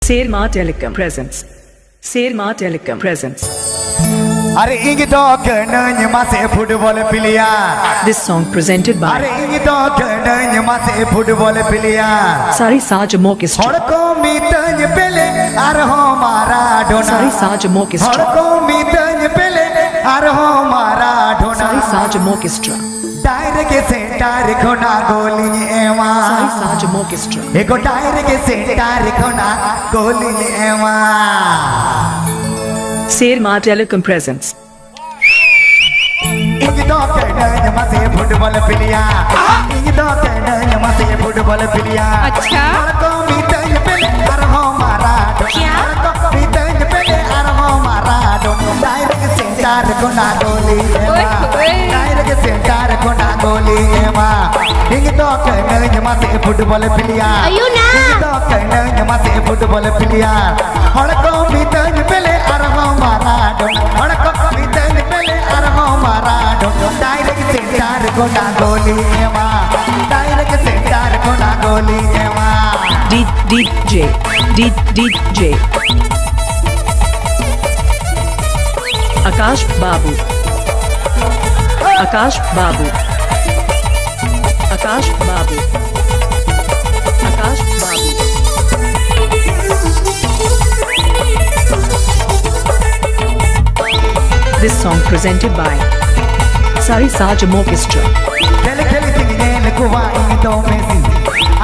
Sirma Telecom presents. Sirma Telecom presents. अरे इंग तो कन्हैया मासे फुटबॉल पिलिया This song presented अरे by इंग तो कन्हैया मासे फुटबॉल पिलिया Sari Sajam Orchestra. हड़को मीतन पेले अर हो मारा ढोना Sari Sajam Orchestra. हड़को मीतन पेले अर हो मारा ढोना Sari Sajam Orchestra. टायर के सेंटर खोना गोली एवा Sari Sajam Orchestra. एको टायर के सेंटर खोना गोली एवा Sirma Telecom presents. इंग तो कन्हैया मासे फुटबॉल पिलिया इंग तो कन्हैया मासे फुटबॉल पिलिया अच्छा हड़को मीतन पेले अर हो मारा ढोना हड़को मीतन पेले अर हो मारा ढोना टायर के सेंटर खोना गोली एवा टायर के सेंटर खोना गोली एवा इंग तो कन्हैया मासे फुटबॉल पिलिया अयो ना इंग तो कन्हैया मासे फुटबॉल पिलिया हड़को मीतन पेले अर हो मारा ढोना हड़को मीतन पेले अर हो मारा ढोना टायर के सेंटर खोना गोली एवा टायर के सेंटर खोना गोली एवा DJ. Akash Babu. Akash Babu. Akash Babu. Akash Babu. This song presented by Sari Sajam Orchestra. खेल खेल सिंगेल कुवा इंग दो मेसी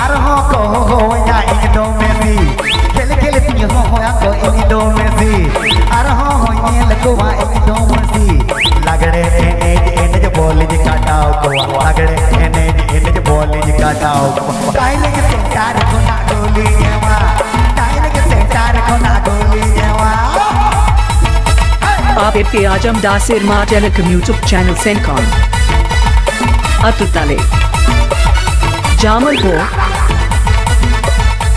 अर हो को हो या इंग दो मेसी खेल खेल सिंग हो या को इंग दो मेसी अर हो येल कुवा इंग दो मेसी लगड़े एने जो बॉल जी काटाओ कुवा लगड़े एने जो बॉल जी काटाओ काइले के सेंटर को ना गोली एवा काइले के सेंटर को ना गोली एवा आप के आजम दा Sirma Telecom YouTube channel Sencon. Atutale. Jamalpur.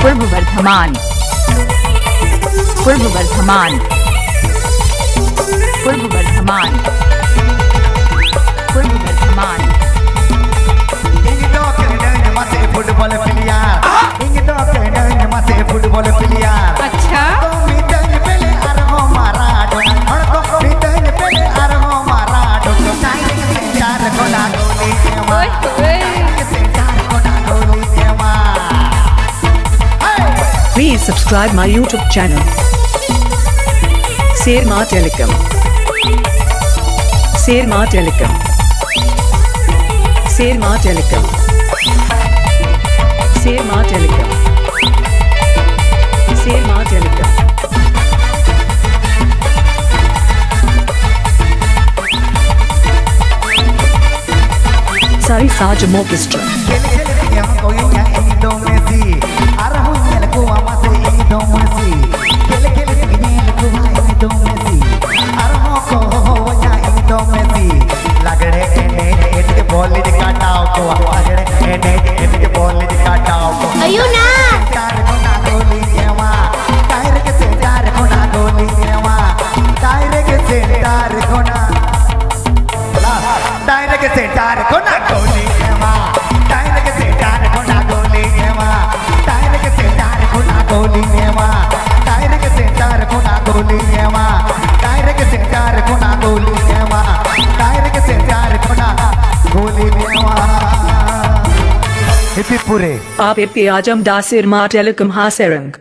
पूर्व वर्धमान पूर्व वर्धमान पूर्व वर्धमान पूर्व वर्धमान इंग तो कन्हैया मासे फुटबॉल पिलिया इंग तो कन्हैया मासे फुटबॉल पिलिया अच्छा मीतन पेले अर हो मारा ढोना हड़को मीतन पेले अर हो मारा ढोना टायर के सेंटर कोना गोली एवा टायर के सेंटर कोना गोली एवा Please subscribe my YouTube channel. Sirma Telecom. Sirma Telecom. Sirma Telecom. Sirma Telecom. Sirma Telecom. Sari Sajam Orchestra. खेल खेल सिंगे को या इंग दो मेसी अर हो येल कुवा मासे इंग दो मेसी खेल खेल सिंगे कुवा इंग दो मेसी अर हो को हो या इंग दो मेसी लगड़े एने बॉल जी काटाओ कुवा लगड़े एने बॉल जी काटाओ अयो ना सेंटर कोना गोली एवा टायर के सेंटर कोना गोली एवा टायर के सेंटर कोना टायर के सेंटर कोना गोली एवा टायर के सेंटर कोना गोली एवा टायर के सेंटर कोना गोली एवा टायर के सेंटर कोना गोली एवा टायर के सेंटर कोना गोली एवा टायर के सेंटर कोना गोली एवा हिप्पी पूरे आप के आजम दा Sirma Telecom Haserang.